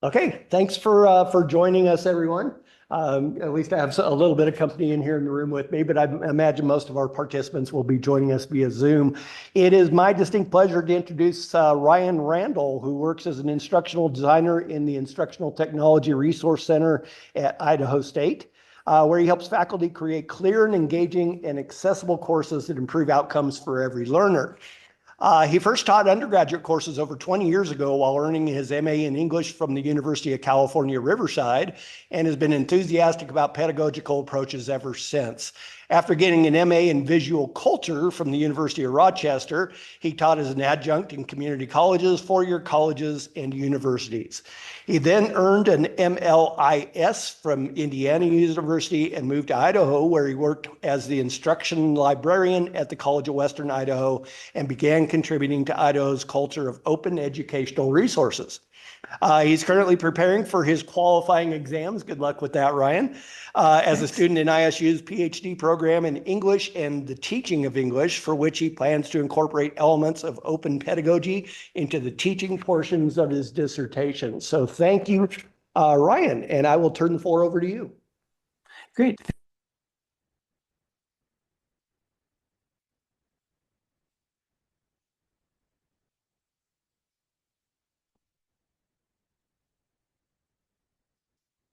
Okay, thanks for joining us, everyone. At least I have a little bit of company in here in the room with me, but I imagine most of our participants will be joining us via Zoom. It is my distinct pleasure to introduce Ryan Randall, who works as an instructional designer in the Instructional Technology Resource Center at Idaho State, where he helps faculty create clear and engaging and accessible courses that improve outcomes for every learner. He first taught undergraduate courses over 20 years ago while earning his MA in English from the University of California, Riverside, and has been enthusiastic about pedagogical approaches ever since. After getting an MA in visual culture from the University of Rochester, he taught as an adjunct in community colleges, four-year colleges, and universities. He then earned an MLIS from Indiana University and moved to Idaho, where he worked as the instruction librarian at the College of Western Idaho and began contributing to Idaho's culture of open educational resources. He's currently preparing for his qualifying exams. Good luck with that, Ryan. As a student in ISU's PhD program in English and the teaching of English, for which he plans to incorporate elements of open pedagogy into the teaching portions of his dissertation. So thank you, Ryan, and I will turn the floor over to you. Great.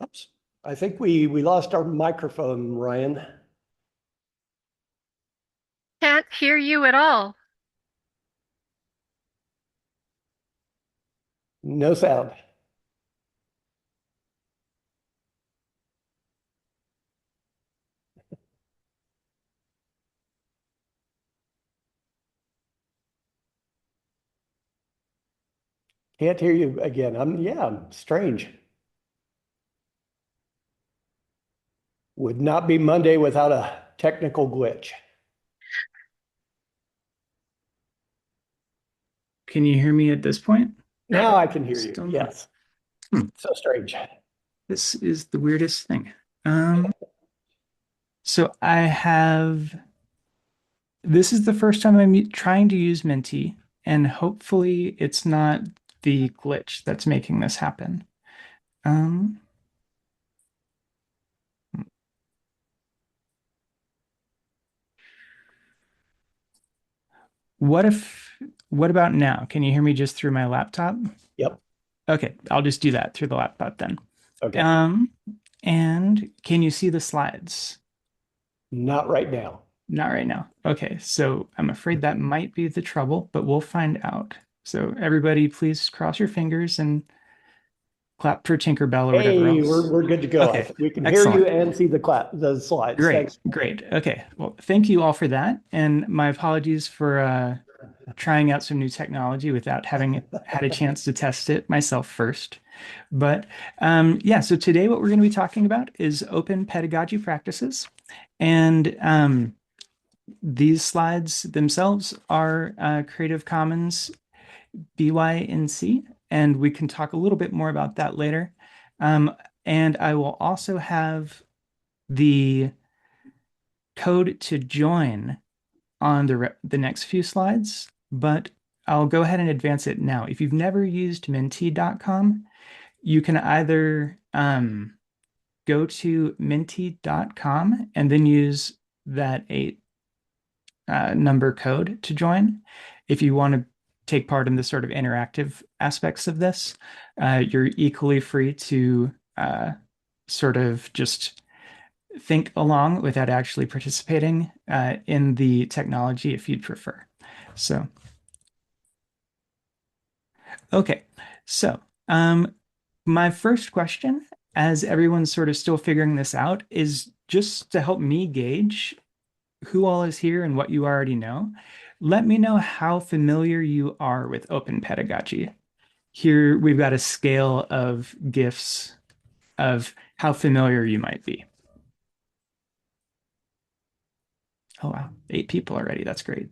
Oops. I think we lost our microphone, Ryan. Can't hear you at all. No sound. Can't hear you again. I'm strange. Would not be Monday without a technical glitch. Can you hear me at this point? Now I can hear you. Still not. Yes. So strange. This is the weirdest thing. So this is the first time I'm trying to use Menti, and hopefully it's not the glitch that's making this happen. What about now? Can you hear me just through my laptop? Yep. Okay, I'll just do that through the laptop then. Okay. And can you see the slides? Not right now. Not right now. Okay, so I'm afraid that might be the trouble, but we'll find out. So everybody, please cross your fingers and clap for Tinkerbell or whatever Hey, else. we're good to go. Okay, We can hear excellent. you and see the slides. Great, Thanks. great. Okay, well, thank you all for that. And my apologies for trying out some new technology without having had a chance to test it myself first. But yeah, so today what we're going to be talking about is open pedagogy practices. And these slides themselves are Creative Commons BY-NC, and we can talk a little bit more about that later. And I will also have the code to join on the next few slides, but I'll go ahead and advance it now. If you've never used menti.com, you can either go to menti.com and then use that 8 number code to join. If you want to take part in the sort of interactive aspects of this, you're equally free to sort of just think along without actually participating in the technology if you'd prefer. So, okay. So, my first question, as everyone's sort of still figuring this out, is just to help me gauge who all is here and what you already know. Let me know how familiar you are with open pedagogy. Here we've got a scale of GIFs of how familiar you might be. Oh, wow. 8 people already. That's great.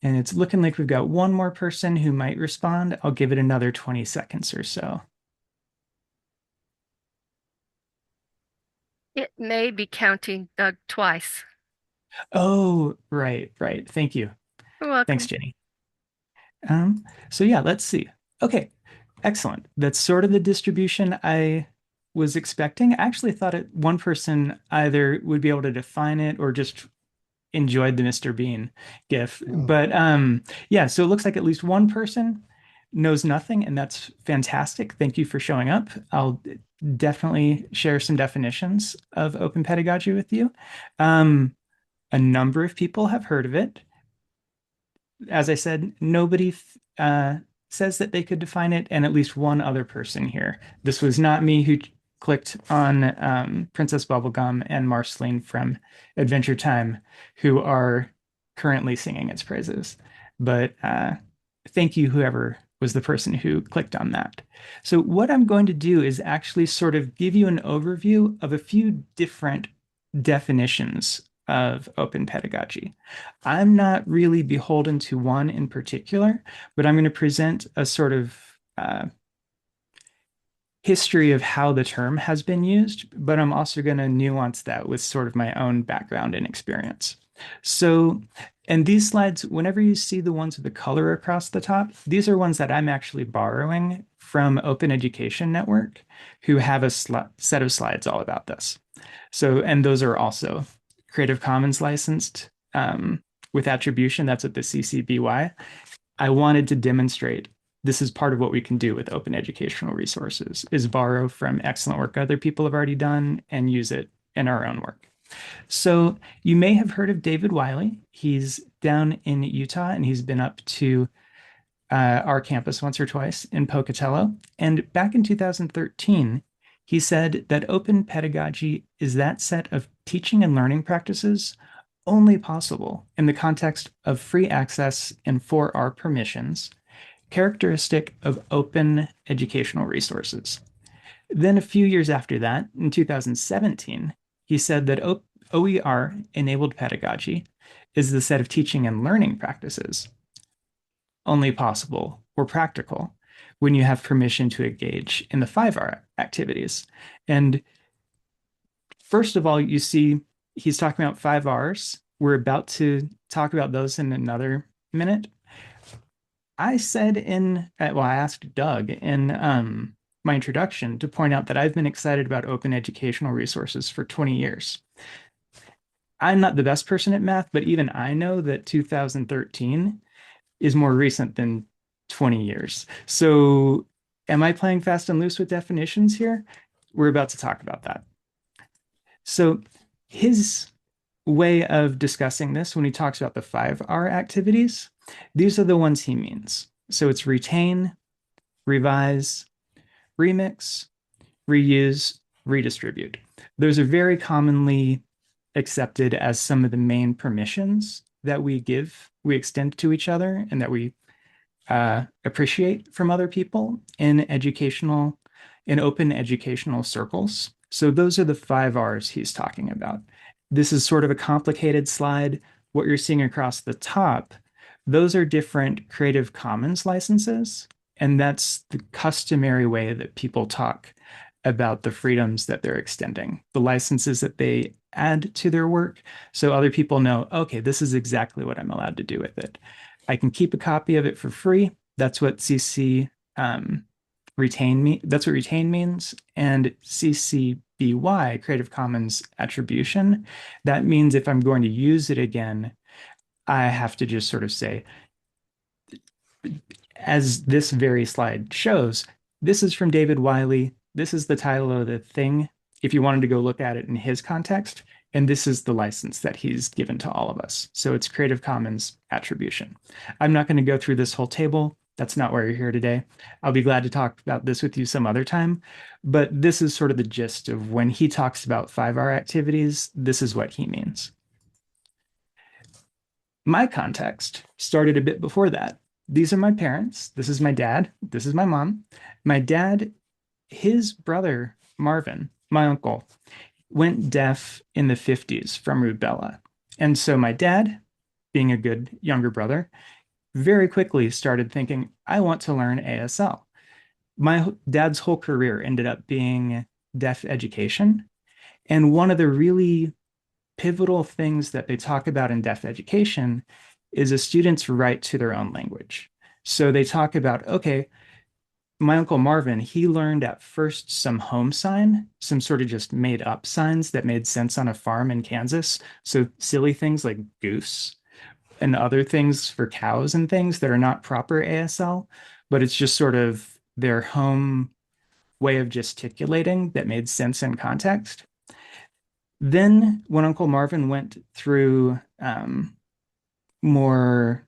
And it's looking like we've got one more person who might respond. I'll give it another 20 seconds or so. It may be counting Doug twice. Oh, right, right. Thank you. You're Thanks, welcome. Jenny. So yeah, let's see. Okay, excellent. That's sort of the distribution I was expecting. I actually thought one person either would be able to define it or just enjoyed the Mr. Bean gif. But yeah, so it looks like at least one person knows nothing, and that's fantastic. Thank you for showing up. I'll definitely share some definitions of open pedagogy with you. A number of people have heard of it. As I said, nobody says that they could define it, and at least one other person here. This was not me who clicked on Princess Bubblegum and Marceline from Adventure Time, who are currently singing its praises. But thank you, whoever was the person who clicked on that. So what I'm going to do is actually sort of give you an overview of a few different definitions of open pedagogy. I'm not really beholden to one in particular, but I'm going to present a sort of history of how the term has been used, but I'm also going to nuance that with sort of my own background and experience. So, and these slides, whenever you see the ones with the color across the top, these are ones that I'm actually borrowing from Open Education Network, who have a set of slides all about this. So, and those are also Creative Commons licensed with attribution. That's at the CC BY. I wanted to demonstrate this is part of what we can do with open educational resources, is borrow from excellent work other people have already done and use it in our own work. So you may have heard of David Wiley. He's down in Utah, and he's been up to our campus once or twice in Pocatello. And back in 2013, he said that open pedagogy is that set of teaching and learning practices only possible in the context of free access and for our permissions, characteristic of open educational resources. Then a few years after that, in 2017, he said that OER-enabled pedagogy is the set of teaching and learning practices only possible or practical when you have permission to engage in the 5R activities. And first of all, you see he's talking about 5Rs. We're about to talk about those in another minute. I said I asked Doug in my introduction to point out that I've been excited about open educational resources for 20 years. I'm not the best person at math, but even I know that 2013 is more recent than 20 years. So am I playing fast and loose with definitions here? We're about to talk about that. So his way of discussing this when he talks about the 5R activities, these are the ones he means. So it's retain, revise, remix, reuse, redistribute. Those are very commonly accepted as some of the main permissions that we extend to each other, and that we appreciate from other people in open educational circles. So those are the 5Rs he's talking about. This is sort of a complicated slide. What you're seeing across the top, those are different Creative Commons licenses, and that's the customary way that people talk about the freedoms that they're extending, the licenses that they add to their work, so other people know, okay, this is exactly what I'm allowed to do with it. I can keep a copy of it for free. That's what CC retain that's what retain means. And CC BY, Creative Commons attribution, that means if I'm going to use it again, I have to just sort of say, as this very slide shows, this is from David Wiley. This is the title of the thing, if you wanted to go look at it in his context. And this is the license that he's given to all of us. So it's Creative Commons attribution. I'm not going to go through this whole table. That's not why you're here today. I'll be glad to talk about this with you some other time. But this is sort of the gist of when he talks about 5R activities, this is what he means. My context started a bit before that. These are my parents. This is my dad. This is my mom. My dad, his brother, Marvin, my uncle, went deaf in the 50s from rubella. And so my dad, being a good younger brother, very quickly started thinking, I want to learn ASL. My dad's whole career ended up being deaf education. And one of the really pivotal things that they talk about in deaf education is a student's right to their own language. So they talk about, okay, my Uncle Marvin, he learned at first some home sign, some sort of just made up signs that made sense on a farm in Kansas. So silly things like goose and other things for cows and things that are not proper ASL, but it's just sort of their home way of gesticulating that made sense in context. Then, when Uncle Marvin went through more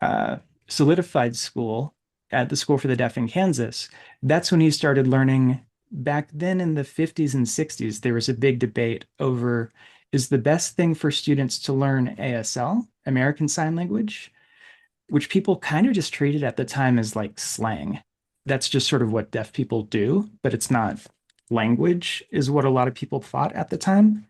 uh, solidified school at the School for the Deaf in Kansas, that's when he started learning. Back then in the 50s and 60s, there was a big debate over, is the best thing for students to learn ASL, American Sign Language, which people kind of just treated at the time as like slang. That's just sort of what deaf people do, but it's not language, is what a lot of people thought at the time.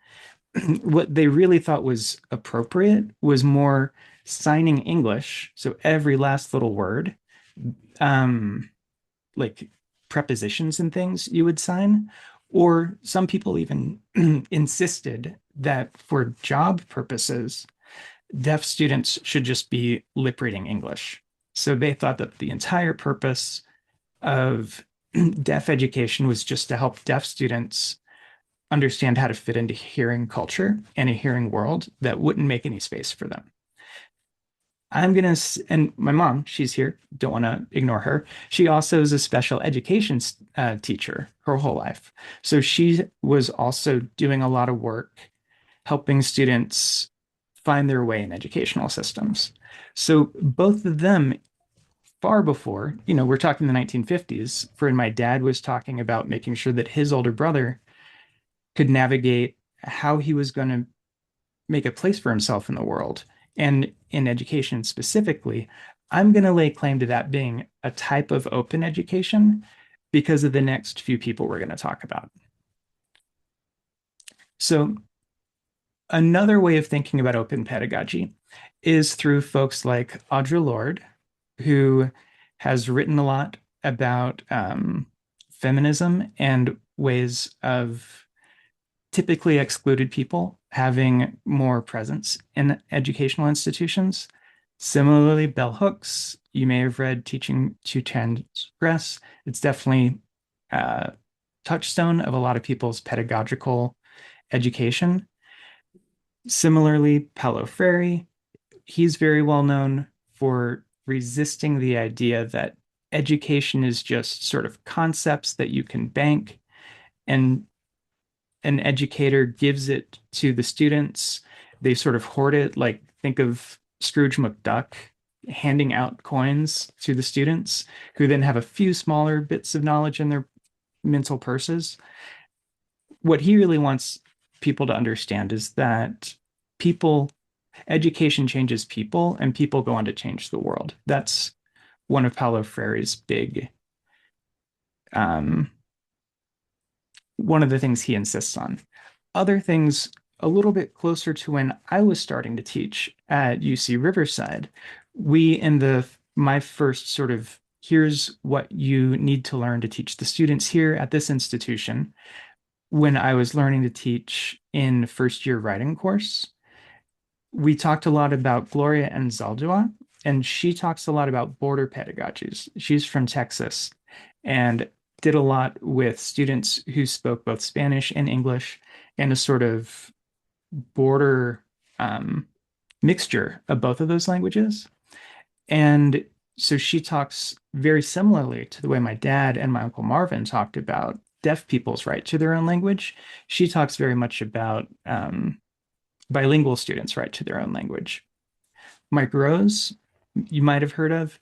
What they really thought was appropriate was more signing English. So every last little word, um, like prepositions and things you would sign. Or some people even insisted that for job purposes, deaf students should just be lip reading English. So they thought that the entire purpose of deaf education was just to help deaf students understand how to fit into hearing culture and a hearing world that wouldn't make any space for them. And my mom, she's here, don't want to ignore her. She also is a special education teacher her whole life. So she was also doing a lot of work helping students find their way in educational systems. So both of them, far before, we're talking the 1950s, for my dad was talking about making sure that his older brother could navigate how he was going to make a place for himself in the world. And in education specifically, I'm going to lay claim to that being a type of open education because of the next few people we're going to talk about. So another way of thinking about open pedagogy is through folks like Audre Lorde, who has written a lot about feminism and ways of typically excluded people having more presence in educational institutions. Similarly, bell hooks, you may have read Teaching to Transgress. It's definitely a touchstone of a lot of people's pedagogical education. Similarly, Paulo Freire, he's very well known for resisting the idea that education is just sort of concepts that you can bank, and an educator gives it to the students. They sort of hoard it, like think of Scrooge McDuck handing out coins to the students, who then have a few smaller bits of knowledge in their mental purses. What he really wants people to understand is that education changes people, and people go on to change the world. That's one of Paulo Freire's one of the things he insists on. Other things a little bit closer to when I was starting to teach at UC Riverside, my first sort of, here's what you need to learn to teach the students here at this institution. When I was learning to teach in first year writing course, we talked a lot about Gloria Anzaldúa, and she talks a lot about border pedagogies. She's from Texas and did a lot with students who spoke both Spanish and English, and a sort of border mixture of both of those languages. And so she talks very similarly to the way my dad and my Uncle Marvin talked about deaf people's right to their own language. She talks very much about bilingual students' right to their own language. Mike Rose, you might have heard of.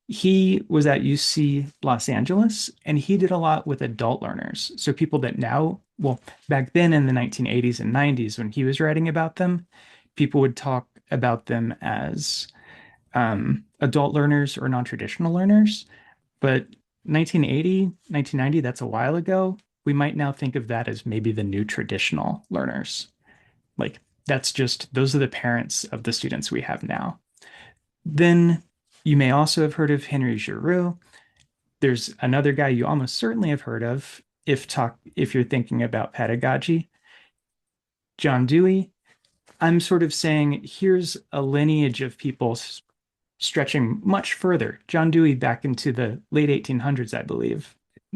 He was at UC Los Angeles, and he did a lot with adult learners. So people that now, well, back then in the 1980s and 90s, when he was writing about them, people would talk about them as adult learners or non-traditional learners. But 1980, 1990, that's a while ago. We might now think of that as maybe the new traditional learners. Like, those are the parents of the students we have now. Then you may also have heard of Henry Giroux. There's another guy you almost certainly have heard of, if you're thinking about pedagogy. John Dewey, I'm sort of saying here's a lineage of people stretching much further. John Dewey back into the late 1800s, I believe,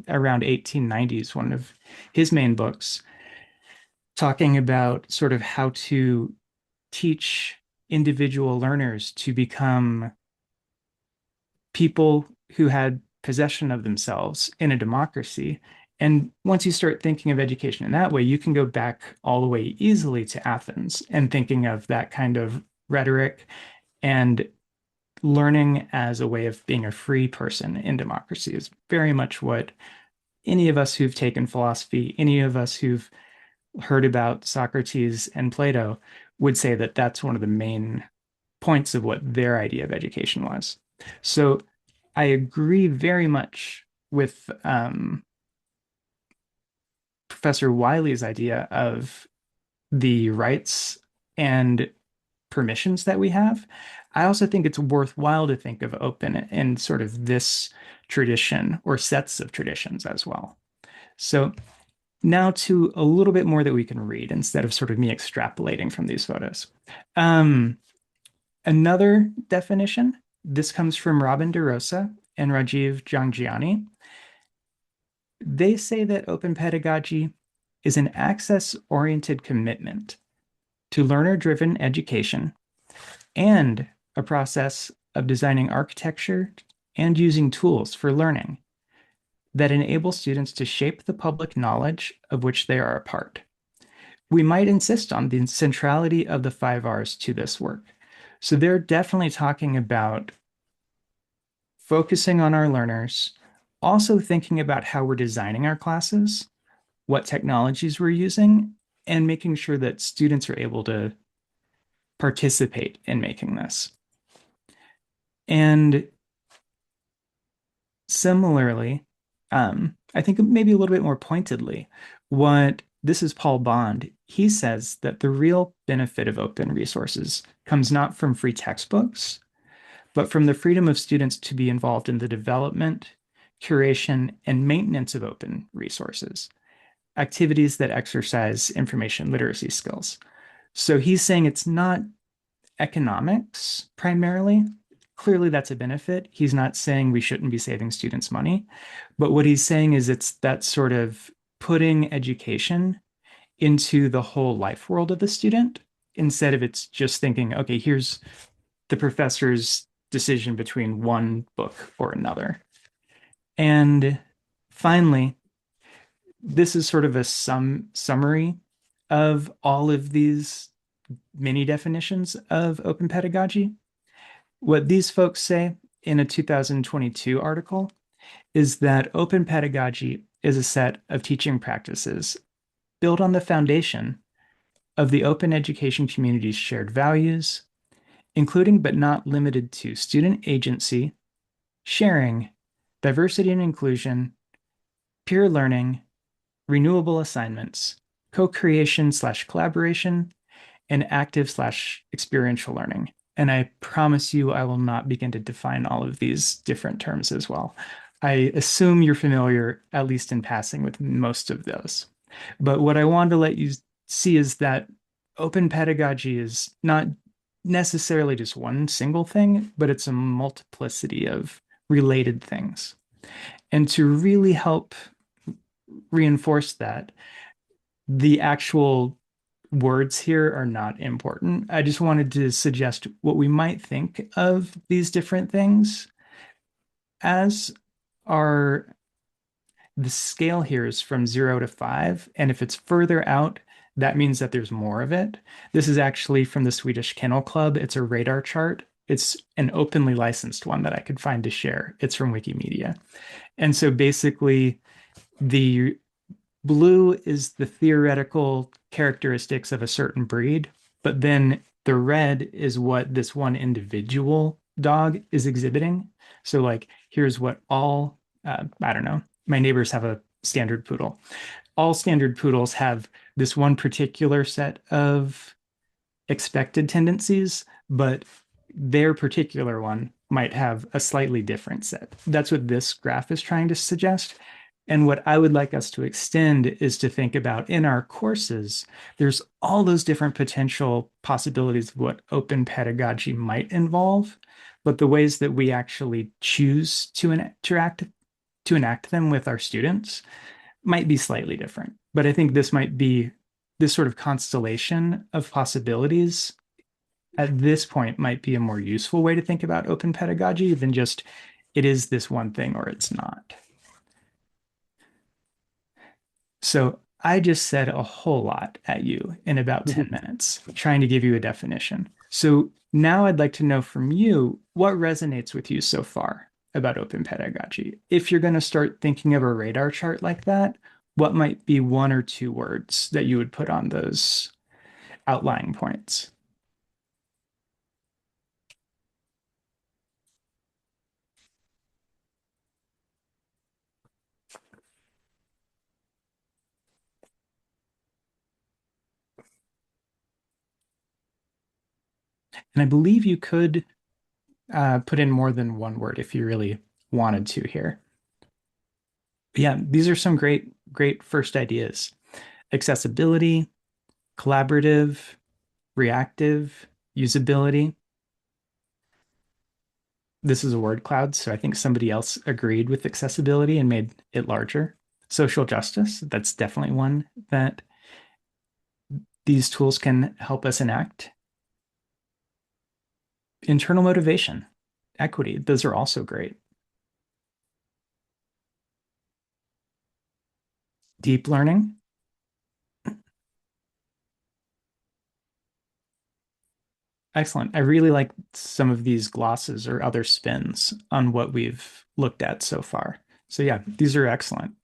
around 1890s, one of his main books, talking about sort of how to teach individual learners to become people who had possession of themselves in a democracy. And once you start thinking of education in that way, you can go back all the way easily to Athens and thinking of that kind of rhetoric and learning as a way of being a free person in democracy is very much what any of us who've taken philosophy, any of us who've heard about Socrates and Plato would say that that's one of the main points of what their idea of education was. So I agree very much with Professor Wiley's idea of the rights and permissions that we have. I also think it's worthwhile to think of open in sort of this tradition or sets of traditions as well. So now to a little bit more that we can read instead of sort of me extrapolating from these photos. Another definition, this comes from Robin DeRosa and Rajiv Jangjiani. They say that open pedagogy is an access-oriented commitment to learner-driven education and a process of designing architecture and using tools for learning that enable students to shape the public knowledge of which they are a part. We might insist on the centrality of the 5 R's to this work. So they're definitely talking about focusing on our learners, also thinking about how we're designing our classes, what technologies we're using, and making sure that students are able to participate in making this. And similarly, I think maybe a little bit more pointedly, this is Paul Bond. He says that the real benefit of open resources comes not from free textbooks, but from the freedom of students to be involved in the development, curation, and maintenance of open resources, activities that exercise information literacy skills. So he's saying it's not economics primarily. Clearly, that's a benefit. He's not saying we shouldn't be saving students money, but what he's saying is it's that sort of putting education into the whole life world of the student instead of it's just thinking, okay, here's the professor's decision between one book or another. And finally, this is sort of a summary of all of these mini definitions of open pedagogy. What these folks say in a 2022 article is that open pedagogy is a set of teaching practices built on the foundation of the open education community's shared values, including but not limited to student agency, sharing, diversity and inclusion, peer learning, renewable assignments, co-creation/collaboration, and active/experiential learning. And I promise you, I will not begin to define all of these different terms as well. I assume you're familiar, at least in passing, with most of those. But what I wanted to let you see is that open pedagogy is not necessarily just one single thing, but it's a multiplicity of related things. And to really help reinforce that, the actual words here are not important. I just wanted to suggest what we might think of these different things as are the scale here is from 0 to 5. And if it's further out, that means that there's more of it. This is actually from the Swedish Kennel Club. It's a radar chart. It's an openly licensed one that I could find to share. It's from Wikimedia. And so basically, the blue is the theoretical characteristics of a certain breed, but then the red is what this one individual dog is exhibiting. So like, here's what all, I don't know, my neighbors have a standard poodle. All standard poodles have this one particular set of expected tendencies, but their particular one might have a slightly different set. That's what this graph is trying to suggest. And what I would like us to extend is to think about in our courses, there's all those different potential possibilities of what open pedagogy might involve, but the ways that we actually choose to enact them with our students might be slightly different. But I think this sort of constellation of possibilities at this point might be a more useful way to think about open pedagogy than just it is this one thing or it's not. So I just said a whole lot at you in about 10 minutes, trying to give you a definition. So now I'd like to know from you what resonates with you so far about open pedagogy. If you're going to start thinking of a radar chart like that, what might be one or two words that you would put on those outlying points? And I believe you could put in more than one word if you really wanted to here. But yeah, these are some great first ideas. Accessibility, collaborative, reactive, usability. This is a word cloud, so I think somebody else agreed with accessibility and made it larger. Social justice, that's definitely one that these tools can help us enact. Internal motivation, equity, those are also great. Deep learning. Excellent. I really like some of these glosses or other spins on what we've looked at so far. So yeah, these are excellent.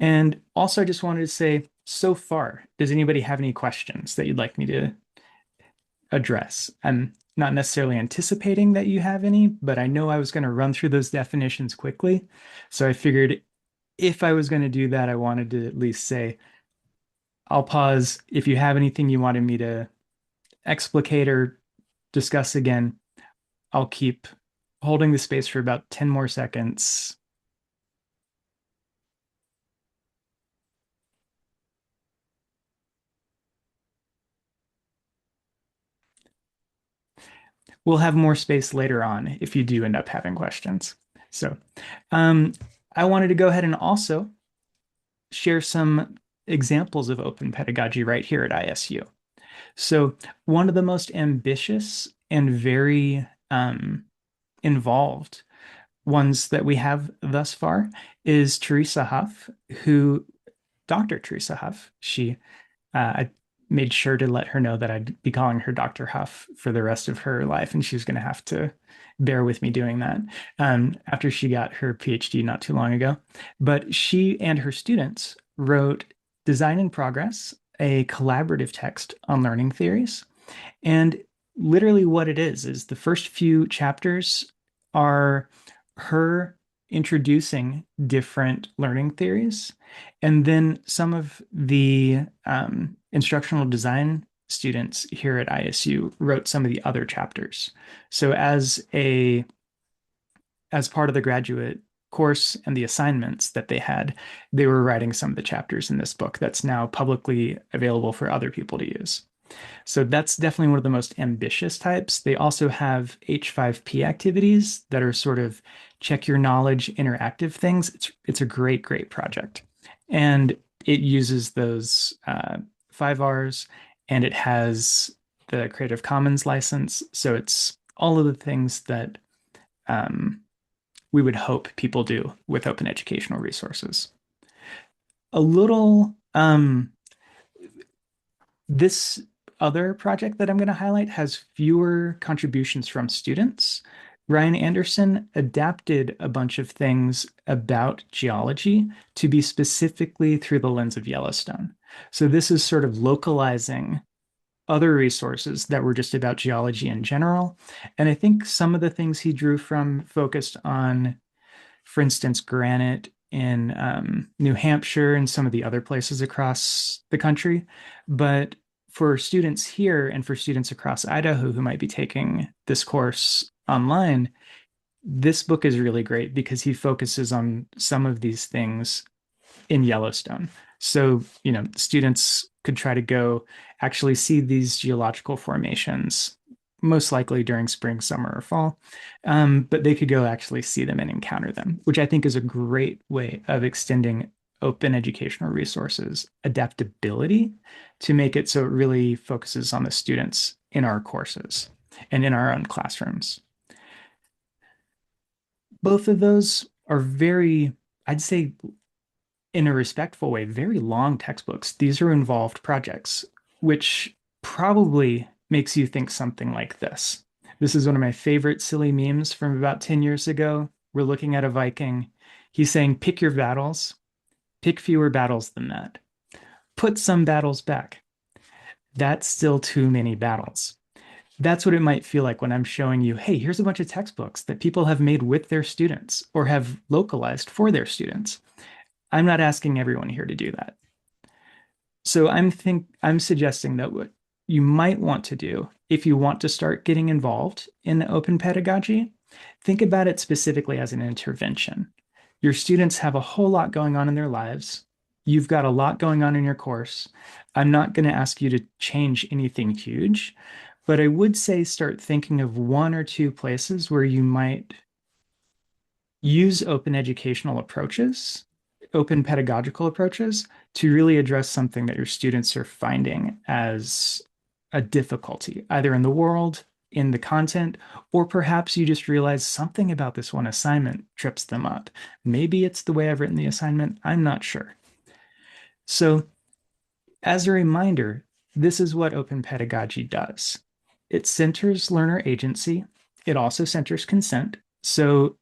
And also, I just wanted to say, so far, does anybody have any questions that you'd like me to address? I'm not necessarily anticipating that you have any, but I know I was going to run through those definitions quickly. So I figured if I was going to do that, I wanted to at least say, I'll pause. If you have anything you wanted me to explicate or discuss again, I'll keep holding the space for about 10 more seconds. We'll have more space later on if you do end up having questions. So um, I wanted to go ahead and also share some examples of open pedagogy right here at ISU. So one of the most ambitious and very involved ones that we have thus far is Teresa Huff, Dr. Teresa Huff, I made sure to let her know that I'd be calling her Dr. Huff for the rest of her life, and she's going to have to bear with me doing that after she got her PhD not too long ago. But she and her students wrote Design in Progress, a collaborative text on learning theories. And literally what it is the first few chapters are her introducing different learning theories. And then some of the instructional design students here at ISU wrote some of the other chapters. So as part of the graduate course and the assignments that they had, they were writing some of the chapters in this book that's now publicly available for other people to use. So that's definitely one of the most ambitious types. They also have H5P activities that are sort of check your knowledge interactive things. It's a great project. And it uses those 5Rs, and it has the Creative Commons license. So it's all of the things that we would hope people do with open educational resources. A little, this other project that I'm going to highlight has fewer contributions from students. Ryan Anderson adapted a bunch of things about geology to be specifically through the lens of Yellowstone. So this is sort of localizing other resources that were just about geology in general. And I think some of the things he drew from focused on, for instance, granite in New Hampshire and some of the other places across the country. But for students here and for students across Idaho who might be taking this course online, This book is really great because he focuses on some of these things in Yellowstone. So, students could try to go actually see these geological formations, most likely during spring, summer, or fall. But they could go actually see them and encounter them, which I think is a great way of extending open educational resources adaptability to make it so it really focuses on the students in our courses and in our own classrooms. Both of those are very, I'd say, in a respectful way, very long textbooks. These are involved projects, which probably makes you think something like this. This is one of my favorite silly memes from about 10 years ago. We're looking at a Viking. He's saying, pick your battles, pick fewer battles than that. Put some battles back. That's still too many battles. That's what it might feel like when I'm showing you, hey, here's a bunch of textbooks that people have made with their students or have localized for their students. I'm not asking everyone here to do that. So I'm suggesting that what you might want to do if you want to start getting involved in open pedagogy, think about it specifically as an intervention. Your students have a whole lot going on in their lives. You've got a lot going on in your course. I'm not going to ask you to change anything huge, but I would say start thinking of one or two places where you might use open educational approaches, open pedagogical approaches to really address something that your students are finding as a difficulty, either in the world, in the content, or perhaps you just realize something about this one assignment trips them up. Maybe it's the way I've written the assignment. I'm not sure. So, as a reminder, this is what open pedagogy does. It centers learner agency. It also centers consent. So,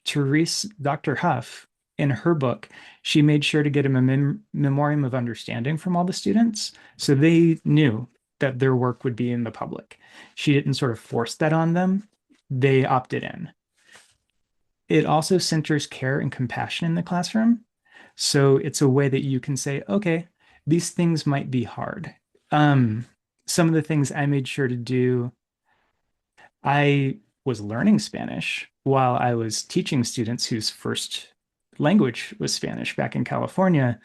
Dr. Huff, in her book, she made sure to get a memoriam of understanding from all the students so they knew that their work would be in the public. She didn't sort of force that on them. They opted in. It also centers care and compassion in the classroom. So it's a way that you can say, okay, these things might be hard. Some of the things I made sure to do, I was learning Spanish while I was teaching students whose first language was Spanish back in California.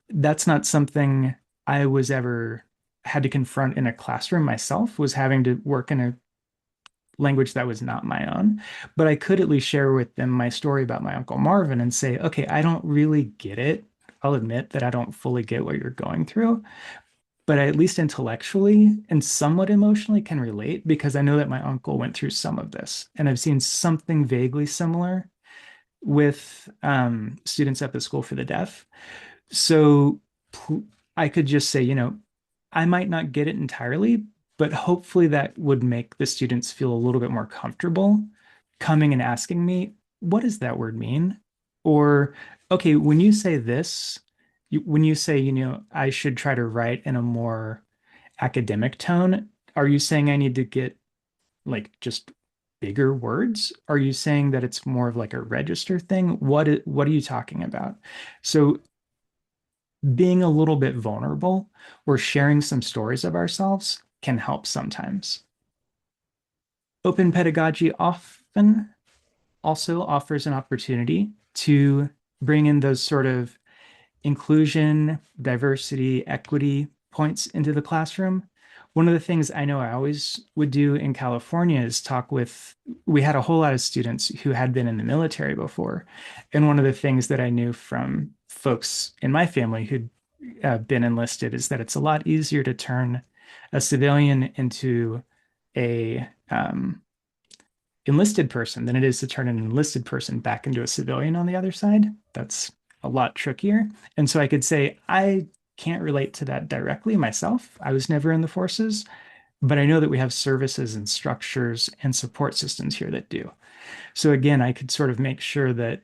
That's not something I was ever had to confront in a classroom myself, was having to work in a language that was not my own. But I could at least share with them my story about my Uncle Marvin and say, okay, I don't really get it. I'll admit that I don't fully get what you're going through, but I at least intellectually and somewhat emotionally can relate because I know that my uncle went through some of this. And I've seen something vaguely similar with students at the School for the Deaf. So I could just say, I might not get it entirely, but hopefully that would make the students feel a little bit more comfortable coming and asking me, what does that word mean? Or, okay, when you say this, when you say, I should try to write in a more academic tone, are you saying I need to get like just bigger words? Are you saying that it's more of like a register thing? What are you talking about? So being a little bit vulnerable or sharing some stories of ourselves can help sometimes. Open pedagogy often also offers an opportunity to bring in those sort of inclusion, diversity, equity points into the classroom. One of the things I know I always would do in California is we had a whole lot of students who had been in the military before. And one of the things that I knew from folks in my family who'd been enlisted is that it's a lot easier to turn a civilian into a enlisted person than it is to turn an enlisted person back into a civilian on the other side. That's a lot trickier. And so I could say, I can't relate to that directly myself. I was never in the forces, but I know that we have services and structures and support systems here that do. So again, I could sort of make sure that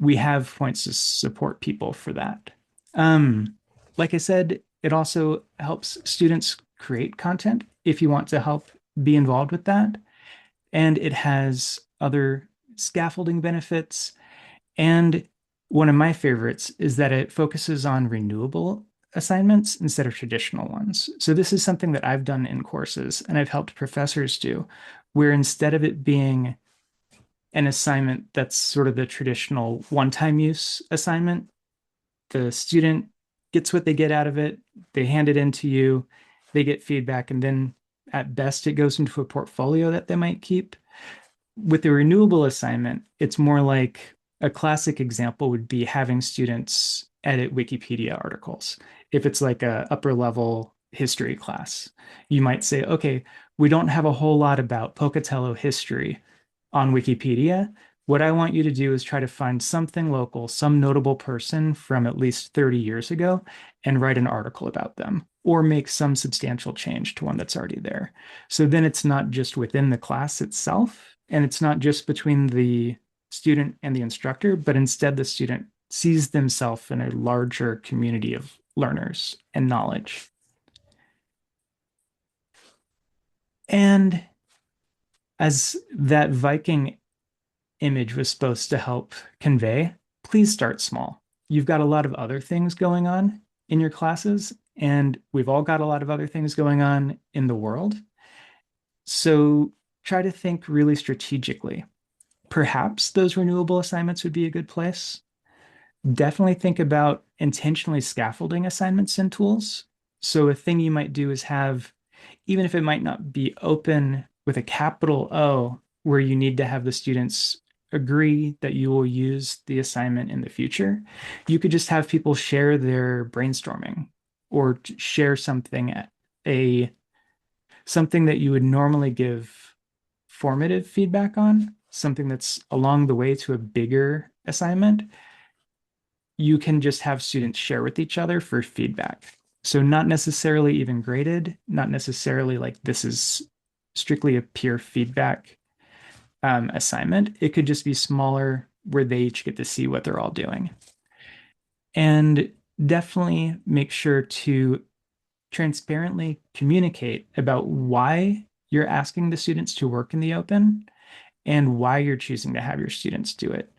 we have points to support people for that. Like I said, it also helps students create content if you want to help be involved with that. And it has other scaffolding benefits. And one of my favorites is that it focuses on renewable assignments instead of traditional ones. So this is something that I've done in courses and I've helped professors do, where instead of it being an assignment that's sort of the traditional one-time use assignment. The student gets what they get out of it, they hand it in to you, they get feedback, and then at best it goes into a portfolio that they might keep. With the renewable assignment, it's more like a classic example would be having students edit Wikipedia articles. If it's like a upper level history class, you might say, okay, we don't have a whole lot about Pocatello history on Wikipedia. What I want you to do is try to find something local, some notable person from at least 30 years ago, and write an article about them or make some substantial change to one that's already there. So then it's not just within the class itself, and it's not just between the student and the instructor, but instead the student sees themselves in a larger community of learners and knowledge. And as that Viking image was supposed to help convey, please start small. You've got a lot of other things going on in your classes, and we've all got a lot of other things going on in the world. So try to think really strategically. Perhaps those renewable assignments would be a good place. Definitely think about intentionally scaffolding assignments and tools. So a thing you might do is have, even if it might not be open with a capital O, where you need to have the students agree that you will use the assignment in the future, you could just have people share their brainstorming or share something something that you would normally give formative feedback on, something that's along the way to a bigger assignment. You can just have students share with each other for feedback. So not necessarily even graded, not necessarily like this is strictly a peer feedback assignment. It could just be smaller where they each get to see what they're all doing. And definitely make sure to transparently communicate about why you're asking the students to work in the open and why you're choosing to have your students do it.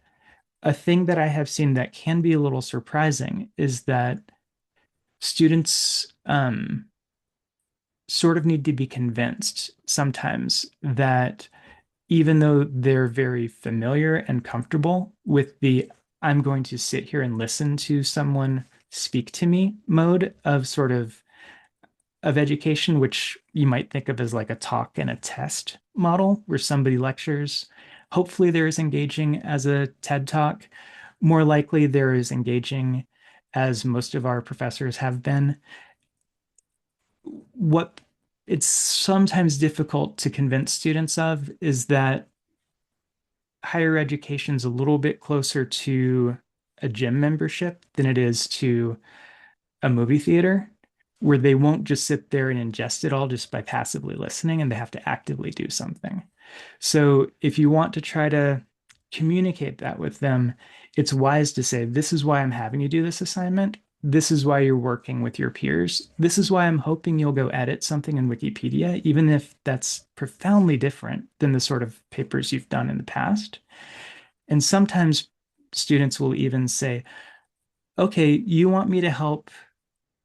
A thing that I have seen that can be a little surprising is that students sort of need to be convinced sometimes that even though they're very familiar and comfortable with the I'm going to sit here and listen to someone speak to me mode of education, which you might think of as like a talk and a test model where somebody lectures. Hopefully they're as engaging as a TED Talk. More likely they're as engaging as most of our professors have been. What it's sometimes difficult to convince students of is that higher education is a little bit closer to a gym membership than it is to a movie theater, where they won't just sit there and ingest it all just by passively listening, and they have to actively do something. So if you want to try to communicate that with them, it's wise to say, this is why I'm having you do this assignment. This is why you're working with your peers. This is why I'm hoping you'll go edit something in Wikipedia, even if that's profoundly different than the sort of papers you've done in the past. And sometimes students will even say, okay, you want me to help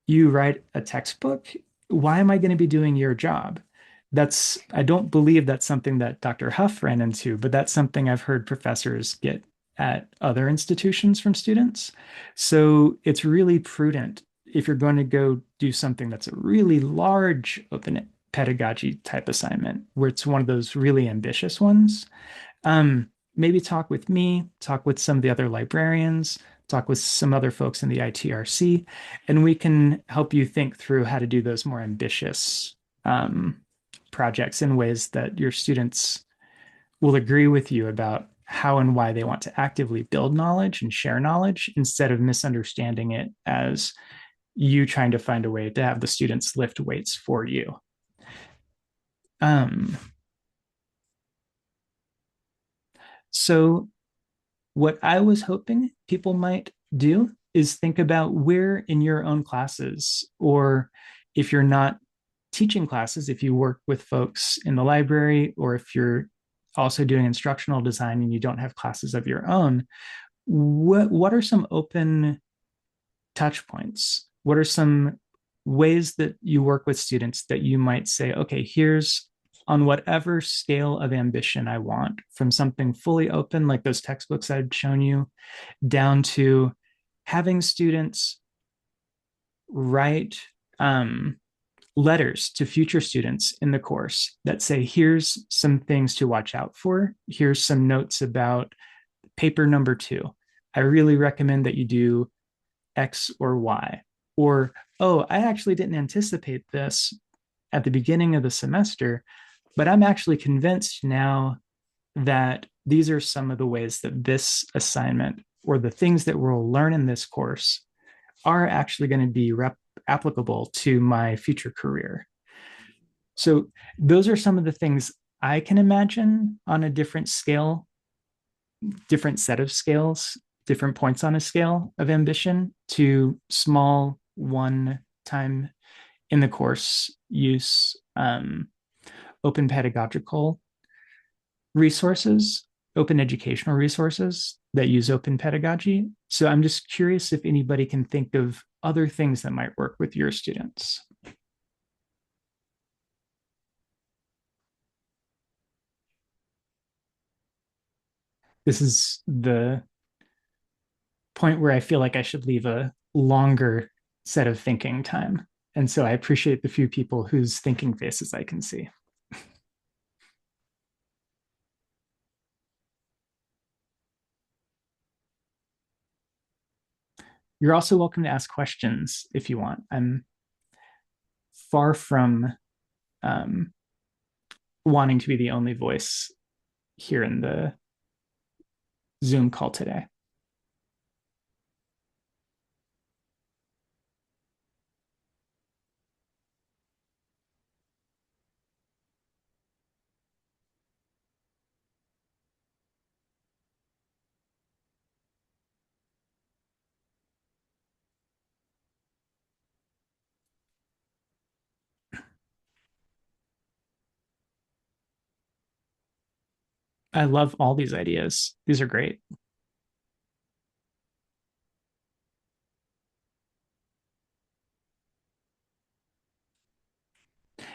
you write a textbook? Why am I going to be doing your job? I don't believe that's something that Dr. Huff ran into, but that's something I've heard professors get at other institutions from students. So it's really prudent if you're going to go do something that's a really large open pedagogy type assignment, where it's one of those really ambitious ones. Maybe talk with me, talk with some of the other librarians, talk with some other folks in the ITRC, and we can help you think through how to do those more ambitious projects in ways that your students will agree with you about how and why they want to actively build knowledge and share knowledge, instead of misunderstanding it as you trying to find a way to have the students lift weights for you. So what I was hoping people might do is think about where in your own classes, or if you're not teaching classes, if you work with folks in the library, or if you're also doing instructional design and you don't have classes of your own, what are some open touch points? What are some ways that you work with students that you might say, okay, here's on whatever scale of ambition I want, from something fully open, like those textbooks I'd shown you, down to having students write letters to future students in the course that say, here's some things to watch out for. Here's some notes about paper number 2. I really recommend that you do X or Y. Or, oh, I actually didn't anticipate this at the beginning of the semester, but I'm actually convinced now that these are some of the ways that this assignment or the things that we'll learn in this course are actually going to be applicable to my future career. So those are some of the things I can imagine on a different scale, different set of scales, different points on a scale of ambition, to small one time in the course use, open pedagogical resources, open educational resources that use open pedagogy. So I'm just curious if anybody can think of other things that might work with your students. This is the point where I feel like I should leave a longer set of thinking time. And so I appreciate the few people whose thinking faces I can see. You're also welcome to ask questions if you want. I'm far from wanting to be the only voice here in the Zoom call today. I love all these ideas. These are great.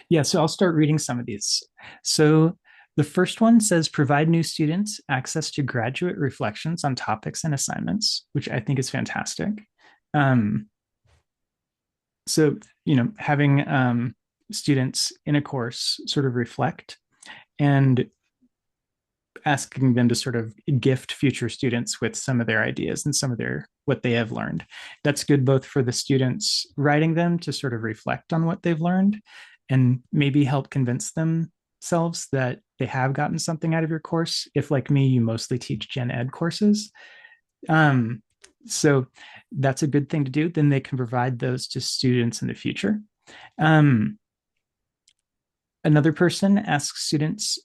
Yeah, so I'll start reading some of these. So the first one says provide new students access to graduate reflections on topics and assignments, which I think is fantastic. Um, so, having students in a course sort of reflect and asking them to sort of gift future students with some of their ideas and some of their what they have learned. That's good both for the students writing them to sort of reflect on what they've learned and maybe help convince themselves that they have gotten something out of your course. If, like me, you mostly teach gen ed courses. So that's a good thing to do. Then they can provide those to students in the future. Another person asks students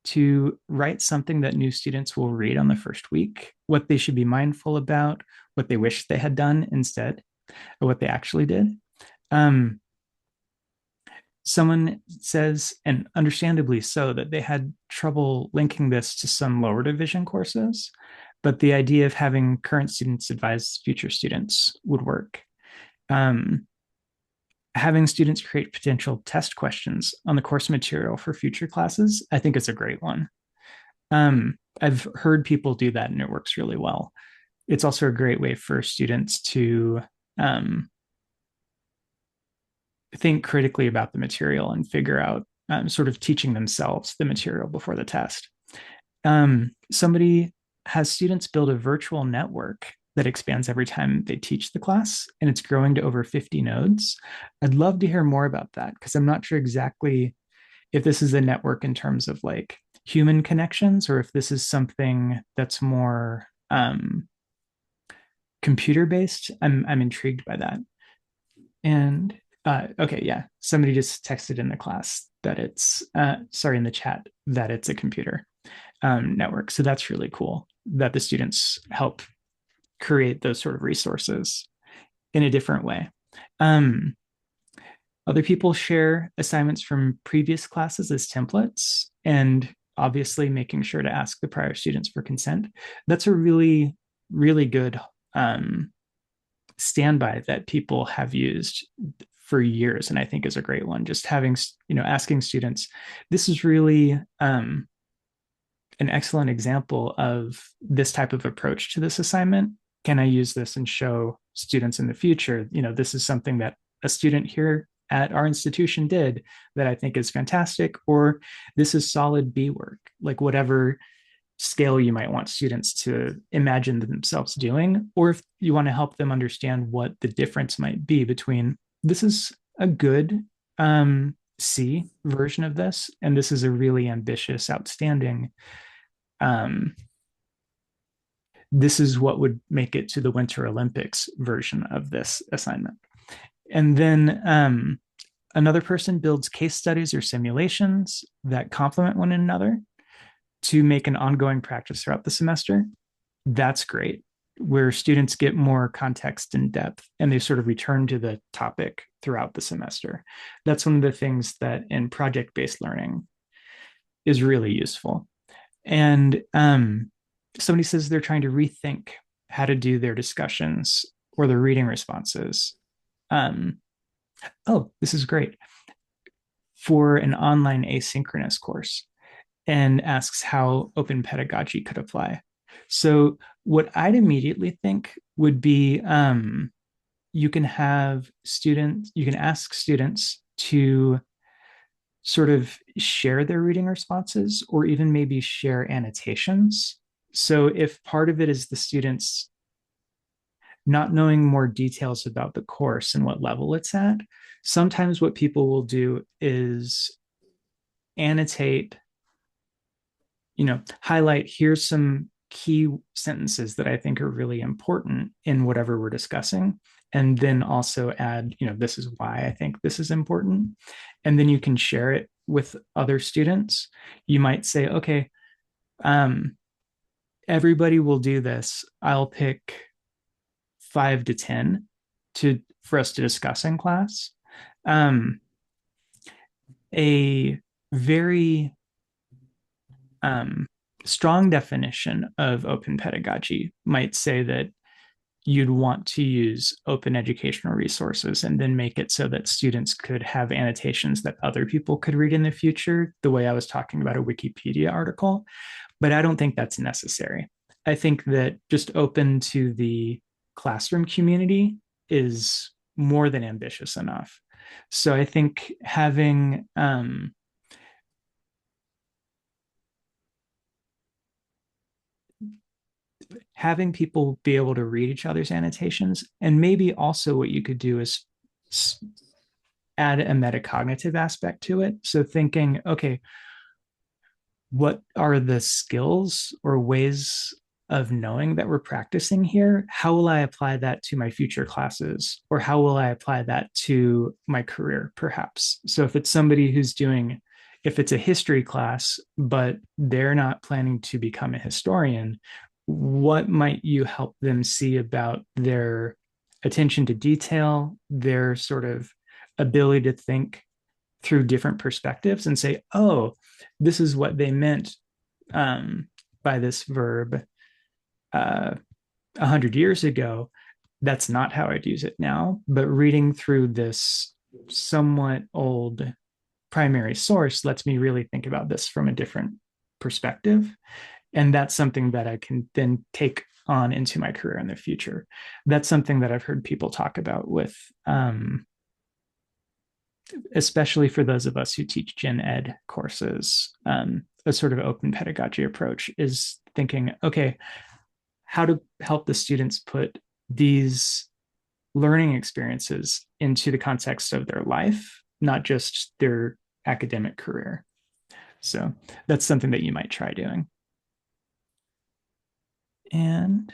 to write something that new students will read on the first week, what they should be mindful about, what they wish they had done instead of what they actually did. Someone says, and understandably so, that they had trouble linking this to some lower division courses, but the idea of having current students advise future students would work. Having students create potential test questions on the course material for future classes, I think is a great one. I've heard people do that and it works really well. It's also a great way for students to think critically about the material and figure out sort of teaching themselves the material before the test. Somebody has students build a virtual network that expands every time they teach the class, and it's growing to over 50 nodes. I'd love to hear more about that because I'm not sure exactly if this is a network in terms of like human connections or if this is something that's more computer based. I'm intrigued by that. And okay, yeah, somebody just texted in the class that it's in the chat that it's a computer network. So that's really cool that the students help create those sort of resources in a different way. Other people share assignments from previous classes as templates, and obviously making sure to ask the prior students for consent. That's a really, really good standby that people have used for years, and I think is a great one. Just having, asking students, this is really an excellent example of this type of approach to this assignment. Can I use this and show students in the future, this is something that a student here at our institution did that I think is fantastic, or this is solid B work, like whatever scale you might want students to imagine themselves doing, or if you want to help them understand what the difference might be between this is a good C version of this, and this is a really ambitious, outstanding, this is what would make it to the Winter Olympics version of this assignment. And then another person builds case studies or simulations that complement one another to make an ongoing practice throughout the semester. That's great, where students get more context and depth, and they sort of return to the topic throughout the semester. That's one of the things that in project-based learning is really useful. And somebody says they're trying to rethink how to do their discussions or their reading responses. Oh, this is great. For an online asynchronous course, and asks how open pedagogy could apply. So what I'd immediately think would be you can ask students to sort of share their reading responses, or even maybe share annotations. So if part of it is the students not knowing more details about the course and what level it's at, sometimes what people will do is annotate, highlight, here's some key sentences that I think are really important in whatever we're discussing. And then also add, this is why I think this is important. And then you can share it with other students. You might say, okay, everybody will do this. I'll pick 5 to 10 for us to discuss in class. A very strong definition of open pedagogy might say that you'd want to use open educational resources and then make it so that students could have annotations that other people could read in the future, the way I was talking about a Wikipedia article. But I don't think that's necessary. I think that just open to the classroom community is more than ambitious enough. So I think having people be able to read each other's annotations, and maybe also what you could do is add a metacognitive aspect to it. So thinking, okay, what are the skills or ways of knowing that we're practicing here? How will I apply that to my future classes? Or how will I apply that to my career, perhaps? So if it's somebody if it's a history class, but they're not planning to become a historian, what might you help them see about their attention to detail, their sort of ability to think through different perspectives and say, oh, this is what they meant by this verb 100 years ago. That's not how I'd use it now. But reading through this somewhat old primary source lets me really think about this from a different perspective. And that's something that I can then take on into my career in the future. That's something that I've heard people talk about with, especially for those of us who teach gen ed courses, a sort of open pedagogy approach is thinking, okay, how to help the students put these learning experiences into the context of their life, not just their academic career. So that's something that you might try doing. And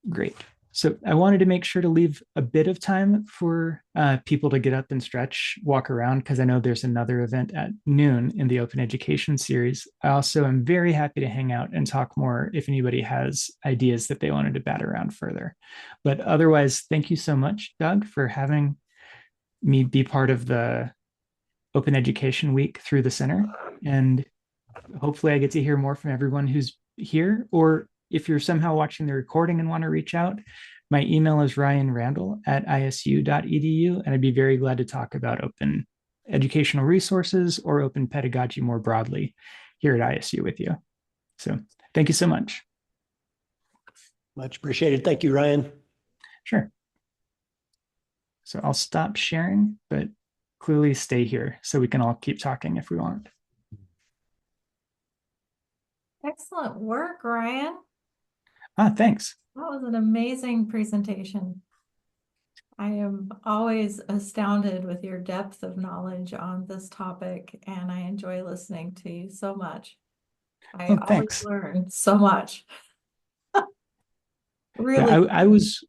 great. So I wanted to make sure to leave a bit of time for people to get up and stretch, walk around, because I know there's another event at noon in the Open Education series. I also am very happy to hang out and talk more if anybody has ideas that they wanted to bat around further. But otherwise, thank you so much, Doug, for having me be part of the Open Education Week through the center. And hopefully I get to hear more from everyone who's here, or if you're somehow watching the recording and want to reach out, My email is ryanrandall@isu.edu, and I'd be very glad to talk about open educational resources or open pedagogy more broadly here at ISU with you. So thank you so much. Much appreciated. Thank you, Ryan. Sure. So I'll stop sharing, but clearly stay here so we can all keep talking if we want. Excellent work, Ryan. Thanks. That was an amazing presentation. I am always astounded with your depth of knowledge on this topic, and I enjoy listening to you so much. I always Thanks. learn so much. Really. Yeah, I was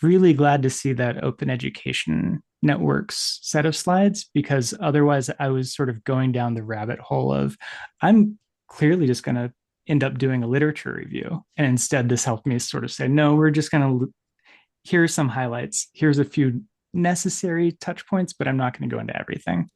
really glad to see that Open Education Network's set of slides, because otherwise I was sort of going down the rabbit hole of, I'm clearly just going to end up doing a literature review. And instead, this helped me sort of say, no, we're just going to, here's some highlights. Here's a few necessary touch points, but I'm not going to go into everything.